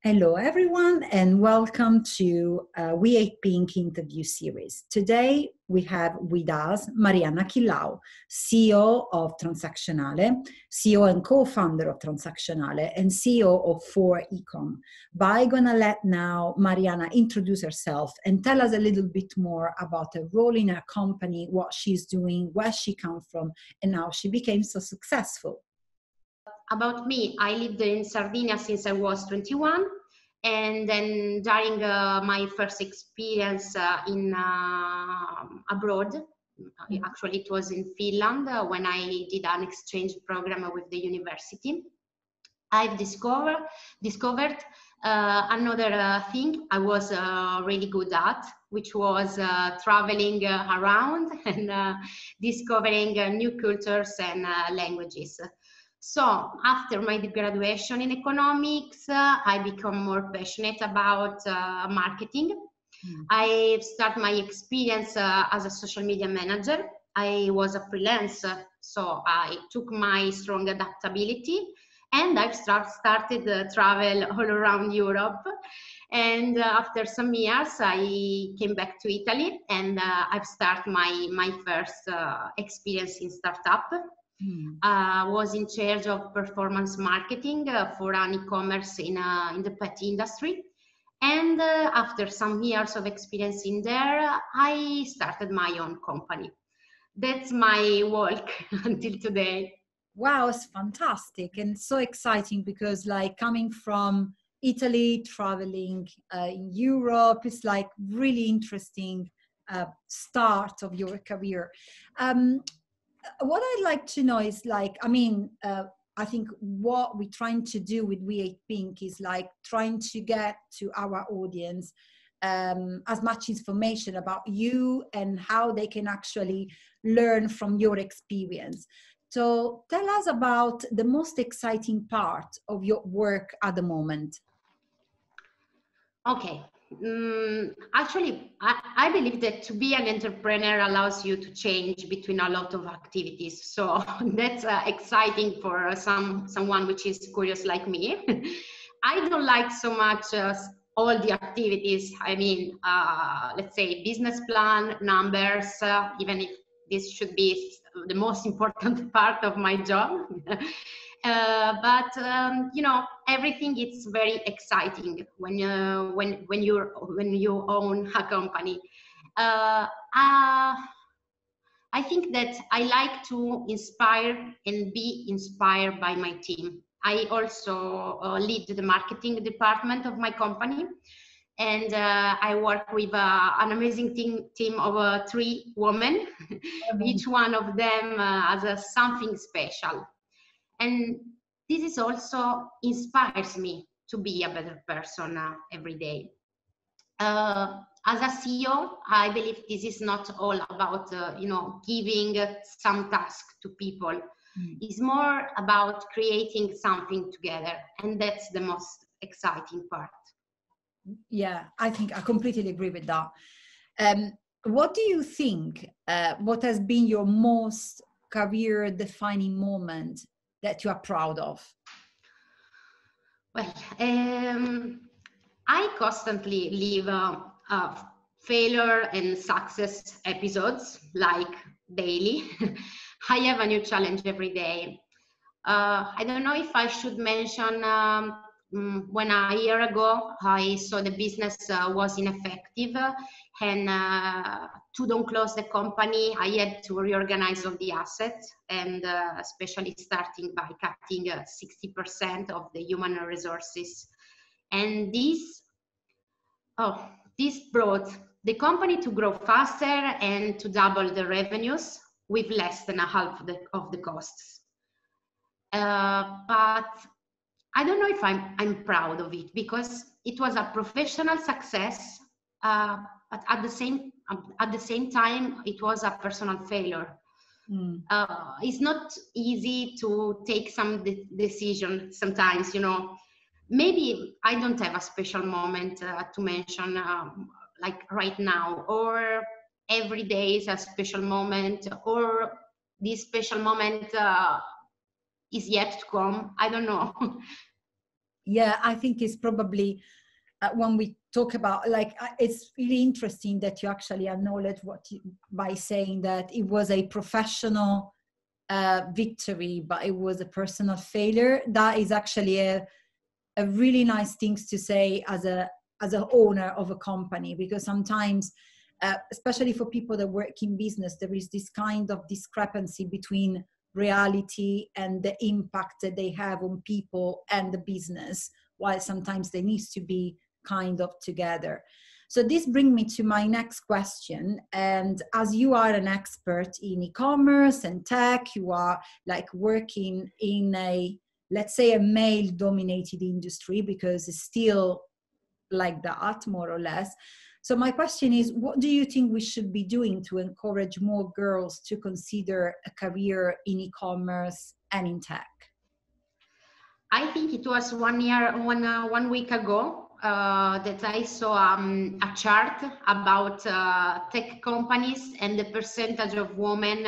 Hello, everyone, and welcome to We Ate Pink interview series. Today, we have with us Marianna Chillau, CEO of Transactionale, CEO and co-founder of Transactionale, and CEO of 4Ecom. But I'm going to let now Marianna introduce herself and tell us a little bit more about her role in her company, what she's doing, where she comes from, and how she became so successful. About me, I lived in Sardinia since I was 21, and then during my first experience in abroad, actually it was in Finland when I did an exchange program with the university. I've discovered another thing I was really good at, which was traveling around and discovering new cultures and languages. So after my graduation in economics, I become more passionate about marketing. I started my experience as a social media manager. I was a freelancer, so I took my strong adaptability and I've started travel all around Europe. And after some years, I came back to Italy and I've started my first experience in startup. Was in charge of performance marketing for an e-commerce in the pet industry. And after some years of experience in there, I started my own company. That's my walk until today. Wow, it's fantastic and so exciting because like coming from Italy, traveling in Europe, it's like really interesting start of your career. What I'd like to know is like, I think what we're trying to do with We Ate Pink is like trying to get to our audience as much information about you and how they can actually learn from your experience. So tell us about the most exciting part of your work at the moment. Okay. Actually, I believe that to be an entrepreneur allows you to change between a lot of activities. So that's exciting for someone which is curious like me. I don't like so much all the activities. I mean, let's say business plan, numbers, even if this should be the most important part of my job. But you know, everything is very exciting when you own a company. I think that I like to inspire and be inspired by my team. I also lead the marketing department of my company, and I work with an amazing team of 3 women. Each one of them has something special. And this is also inspires me to be a better person every day. As a CEO, I believe this is not all about, giving some task to people. It's more about creating something together. And that's the most exciting part. Yeah, I think I completely agree with that. What do you think, what has been your most career defining moment that you are proud of? Well, I constantly live failure and success episodes, like daily. I have a new challenge every day. I don't know if I should mention when a year ago I saw the business was ineffective and to don't close the company, I had to reorganize all the assets and especially starting by cutting 60% of the human resources. And this brought the company to grow faster and to double the revenues with less than a half of the costs. But I don't know if I'm proud of it because it was a professional success, but at the same time it was a personal failure. It's not easy to take some decision sometimes, you know. Maybe I don't have a special moment to mention like right now, or every day is a special moment, or this special moment is yet to come. I don't know. Yeah, I think it's probably when we talk about, like, it's really interesting that you actually acknowledge by saying that it was a professional victory, but it was a personal failure. That is actually a really nice thing to say as a owner of a company, because sometimes, especially for people that work in business, there is this kind of discrepancy between reality and the impact that they have on people and the business, while sometimes they need to be kind of together. So this brings me to my next question. And as you are an expert in e-commerce and tech, you are like working in a, let's say, a male-dominated industry, because it's still like that, more or less. So my question is, what do you think we should be doing to encourage more girls to consider a career in e-commerce and in tech? I think it was 1 week ago that I saw a chart about tech companies and the percentage of women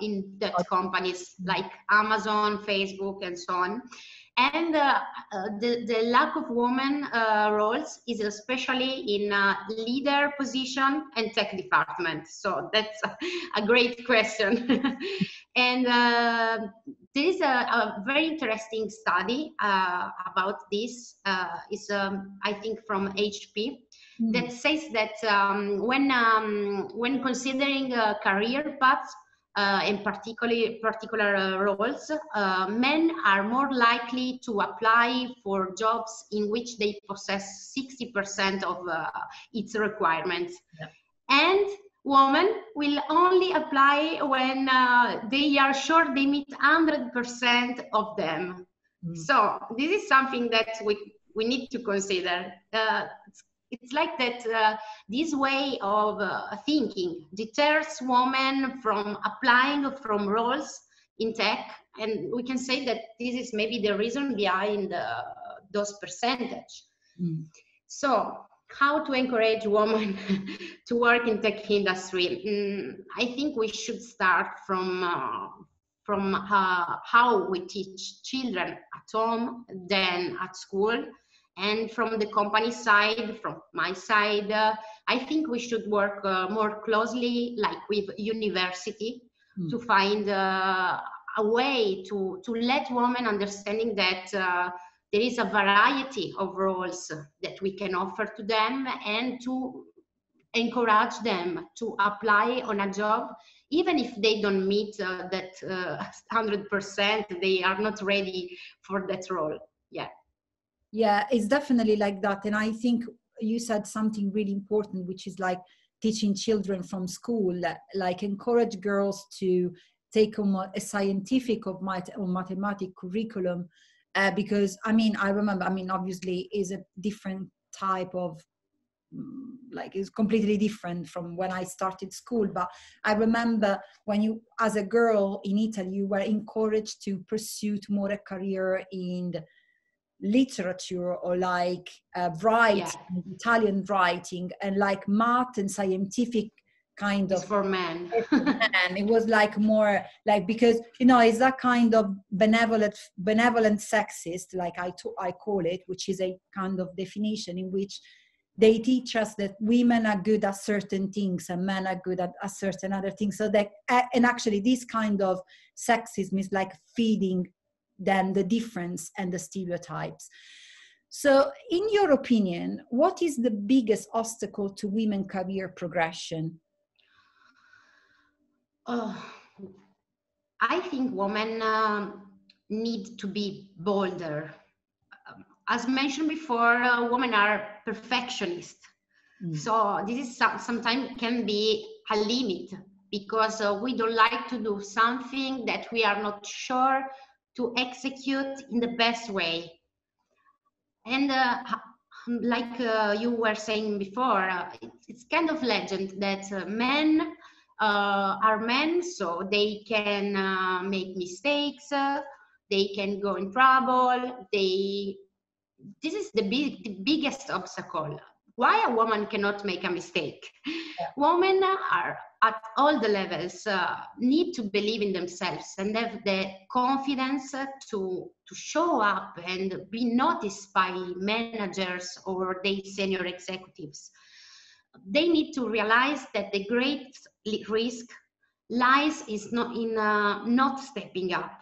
in that companies like Amazon, Facebook, and so on. And the lack of women roles is especially in leader position and tech department. So that's a great question. And there is a very interesting study about this. Is I think from HP that says that when considering career paths, in particular roles, men are more likely to apply for jobs in which they possess 60% of its requirements. Yeah. And women will only apply when they are sure they meet 100% of them. So this is something that we need to consider. It's like that this way of thinking deters women from applying from roles in tech, and we can say that this is maybe the reason behind those percentage. So how to encourage women to work in tech industry? I think we should start from how we teach children at home, then at school. And from the company side, from my side, I think we should work more closely, like with university, to find a way to let women understanding that there is a variety of roles that we can offer to them, and to encourage them to apply on a job, even if they don't meet that 100%, they are not ready for that role. Yeah. Yeah, it's definitely like that. And I think you said something really important, which is like teaching children from school, like encourage girls to take on a scientific or mathematic curriculum. Because, I mean, I remember, I mean, obviously is a different type of, like, it's completely different from when I started school. But I remember when you, as a girl in Italy, you were encouraged to pursue more a career in literature, or like writing, Italian writing, and like math and scientific kind of for men. And it was like more like, because you know, it's that kind of benevolent sexist, like I call it, which is a kind of definition in which they teach us that women are good at certain things and men are good at certain other things. So that, and actually this kind of sexism is like feeding then the difference and the stereotypes. So in your opinion, what is the biggest obstacle to women career progression? I think women need to be bolder. As mentioned before, women are perfectionists. So this is sometimes can be a limit, because we don't like to do something that we are not sure to execute in the best way. And like you were saying before, it's kind of legend that men are men, so they can make mistakes, they can go in trouble. This is the biggest obstacle. why a woman cannot make a mistake. Yeah. Women are at all the levels need to believe in themselves and have the confidence to show up and be noticed by managers or their senior executives. They need to realize that the great risk lies is not in not stepping up.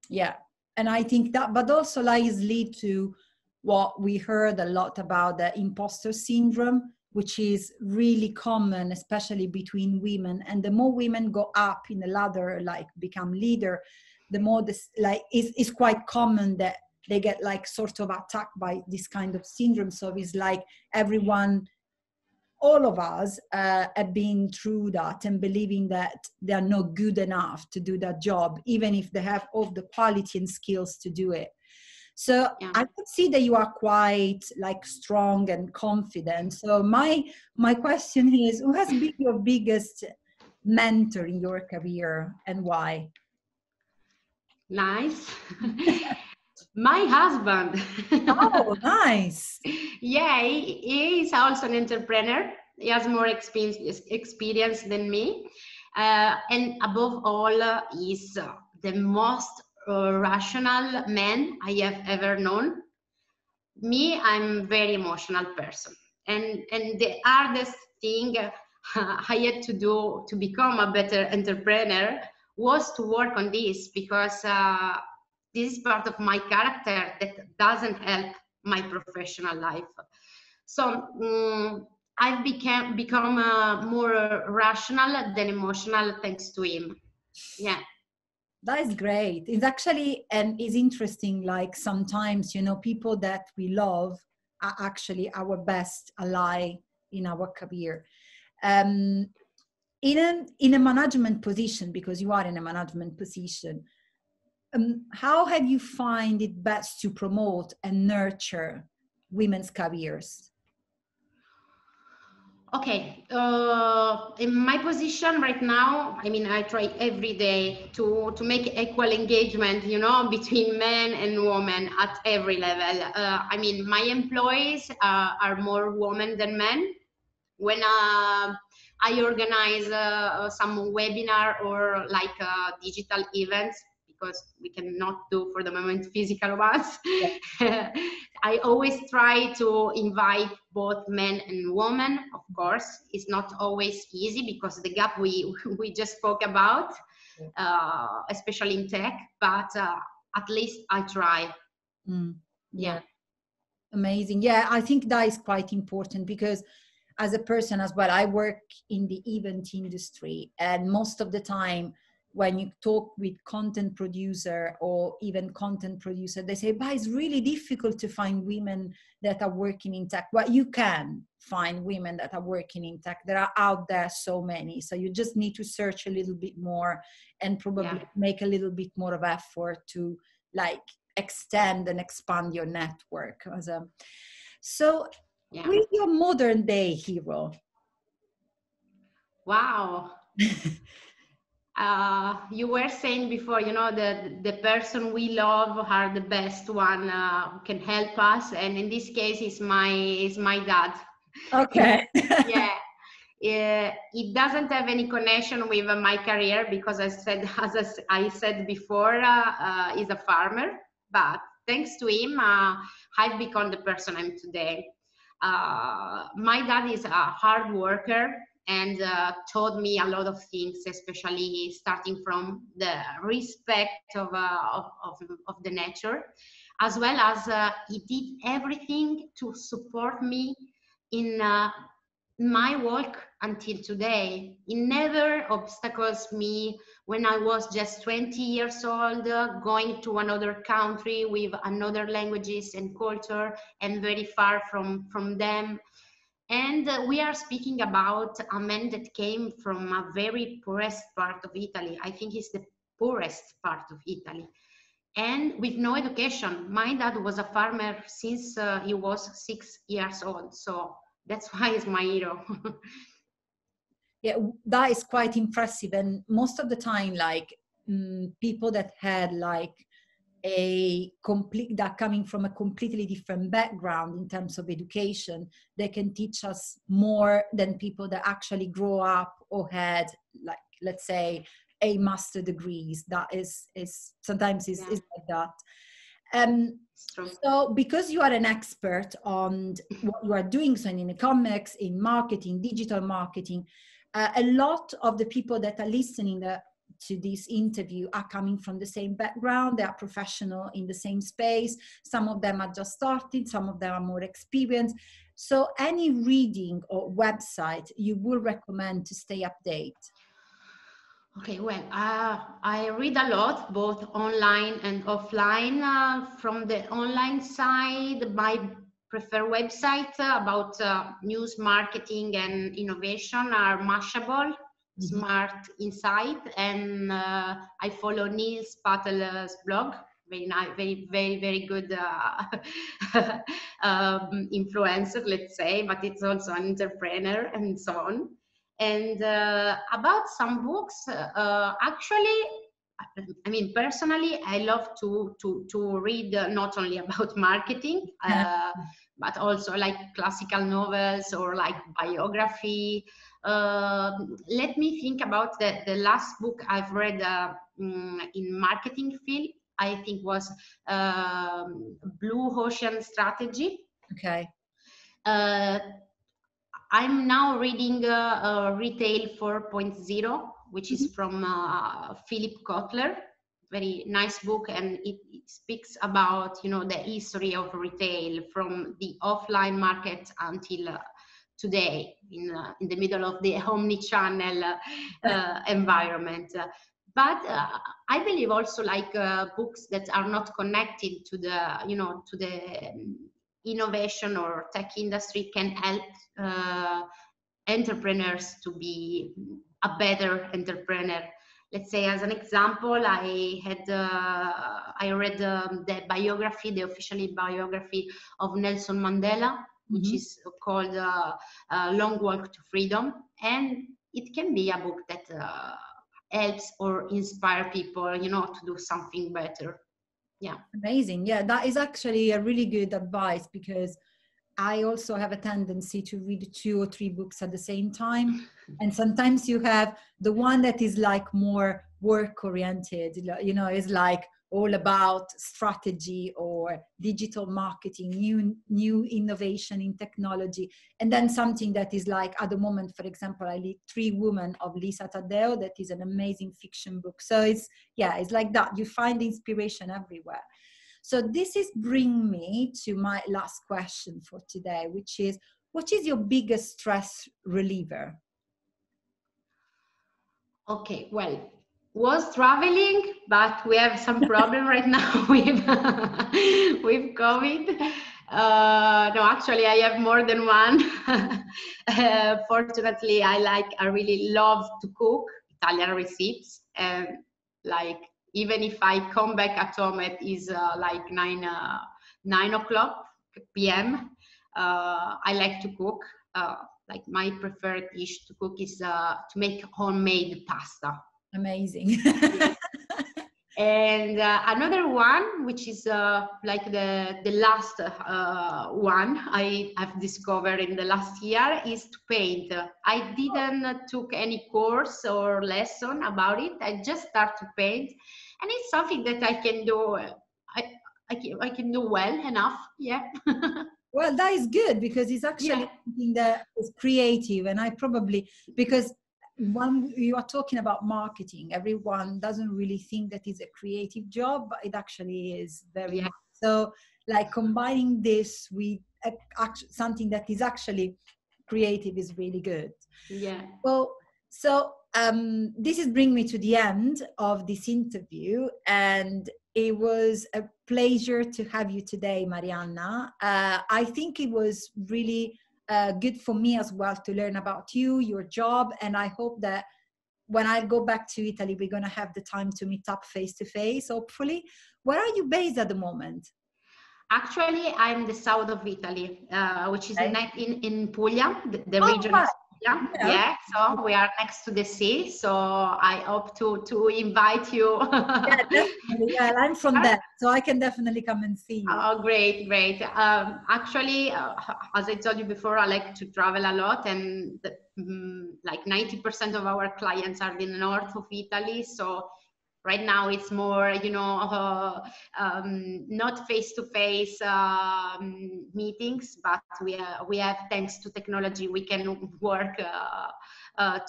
Yeah, and I think that, but also lies lead to what we heard a lot about, the imposter syndrome, which is really common, especially between women. And the more women go up in the ladder, like become leader, the more this, like, it's quite common that they get like sort of attacked by this kind of syndrome. So it's like everyone, all of us have been through that and believing that they are not good enough to do that job, even if they have all the quality and skills to do it. So Yeah. I could see that you are quite like strong and confident. So my question is, who has been your biggest mentor in your career and why? Nice. My husband. Oh, nice. Yeah, he is also an entrepreneur. He has more experience than me. And above all, he's the most rational man I have ever known. Me, I'm a very emotional person. And the hardest thing I had to do to become a better entrepreneur was to work on this, because this is part of my character that doesn't help my professional life. So I've become more rational than emotional thanks to him. Yeah. That is great. It's actually, and it's interesting, like sometimes, you know, people that we love are actually our best ally in our career. Um, in a management position, because you are in a management position, how have you find it best to promote and nurture women's careers? Okay, in my position right now, I mean, I try every day to make equal engagement, you know, between men and women at every level. I mean, my employees are more women than men. When I organize some webinar or like digital events, because we cannot do for the moment physical ones, I always try to invite both men and women. Of course, it's not always easy because the gap we just spoke about, especially in tech, but at least I try. Yeah. Amazing. Yeah, I think that is quite important because as a person as well, I work in the event industry, and most of the time when you talk with content producer or even content producer, they say, but it's really difficult to find women that are working in tech. Well, you can find women that are working in tech. There are out there so many. So you just need to search a little bit more and probably make a little bit more of effort to like extend and expand your network. So who is your modern day hero? Wow. You were saying before, you know, the person we love are the best one who can help us, and in this case, is my dad. Okay. Yeah. It doesn't have any connection with my career because as I said before, he's a farmer. But thanks to him, I've become the person I'm today. My dad is a hard worker and taught me a lot of things, especially starting from the respect of the nature, as well as he did everything to support me in my work until today. It never obstacles me when I was just 20 years old, going to another country with another languages and culture and very far from them. And we are speaking about a man that came from a very poorest part of Italy. I think it's the poorest part of Italy. And with no education. My dad was a farmer since he was 6 years old. So that's why he's my hero. Yeah, that is quite impressive. And most of the time, like people that had like that coming from a completely different background in terms of education, they can teach us more than people that actually grow up or had, like, let's say, a master degrees. That is sometimes is like that. So because you are an expert on what you are doing, so in ecommerce, in marketing, digital marketing, a lot of the people that are listening to this interview are coming from the same background. They are professional in the same space. Some of them are just started, some of them are more experienced. So any reading or website you would recommend to stay updated? Okay, well, I read a lot, both online and offline. From the online side, my preferred website about news, marketing, and innovation are Mashable, Smart Insight, and I follow Niels Patel's blog. Very nice, very good influencer, let's say, but it's also an entrepreneur and so on. And about some books, actually, I mean, personally, I love to read not only about marketing, but also like classical novels or like biography. Let me think about the last book I've read in marketing field. I think was Blue Ocean Strategy. Okay. I'm now reading Retail 4.0, which is from Philip Kotler. Very nice book, and it speaks about, you know, the history of retail from the offline market until today, in the middle of the omni-channel environment. But I believe also like books that are not connected to the, you know, to the innovation or tech industry can help entrepreneurs to be a better entrepreneur. Let's say, as an example, I read the biography, the official biography of Nelson Mandela, which is called Long Walk to Freedom, and it can be a book that helps or inspire people, you know, to do something better. Yeah. Amazing. Yeah, that is actually a really good advice, because I also have a tendency to read 2 or 3 books at the same time. And sometimes you have the one that is like more work oriented, you know, is like all about strategy or digital marketing, new innovation in technology. And then something that is like, at the moment, for example, I read 3 Women of Lisa Taddeo. That is an amazing fiction book. So it's like that. You find inspiration everywhere. So this is bring me to my last question for today, which is, what is your biggest stress reliever? Okay, well, was traveling, but we have some problem right now with COVID. No, actually, I have more than one. Fortunately, I really love to cook Italian recipes, and like, even if I come back at home, it is like 9 o'clock p.m. I like to cook. Like, my preferred dish to cook is to make homemade pasta. Amazing. And another one, which is like the last one I have discovered in the last year, is to paint. I didn't took any course or lesson about it. I just start to paint, and it's something that I can do. I can do well enough. Yeah. Well, that is good, because it's actually something that is creative. And I probably, because when you are talking about marketing, everyone doesn't really think that it's a creative job, but it actually is very much. So like combining this with something that is actually creative is really good. Yeah. Well, so this is bringing me to the end of this interview, and it was a pleasure to have you today, Marianna. I think it was really good for me as well to learn about you, your job, and I hope that when I go back to Italy, we're going to have the time to meet up face to face, hopefully. Where are you based at the moment? Actually, I'm the south of Italy, which is in Puglia, the region. Right. Yeah, Yeah. yeah. So we are next to the sea. So I hope to invite you. Yeah, definitely. Well, I'm from there, so I can definitely come and see you. Oh, great, great. Actually, as I told you before, I like to travel a lot, and like 90% of our clients are in the north of Italy. So right now it's more, not face-to-face meetings, but we have, thanks to technology, we can work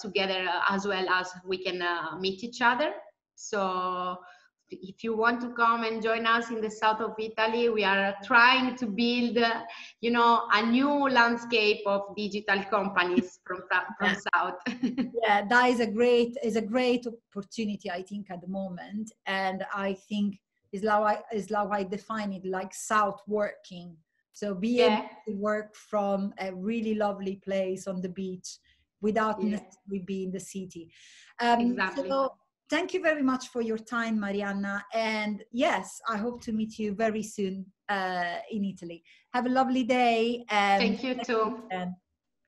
together as well as we can meet each other. So if you want to come and join us in the south of Italy, we are trying to build, a new landscape of digital companies from south. Yeah, that is a great opportunity, I think, at the moment. And I think is how I define it, like south working. So be able Yeah, to work from a really lovely place on the beach without yeah, necessarily being in the city. exactly. So thank you very much for your time, Marianna. And yes, I hope to meet you very soon in Italy. Have a lovely day. Thank you too. Bye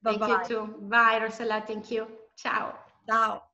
Thank you bye. too. Bye, Rosella. Thank you. Ciao. Ciao.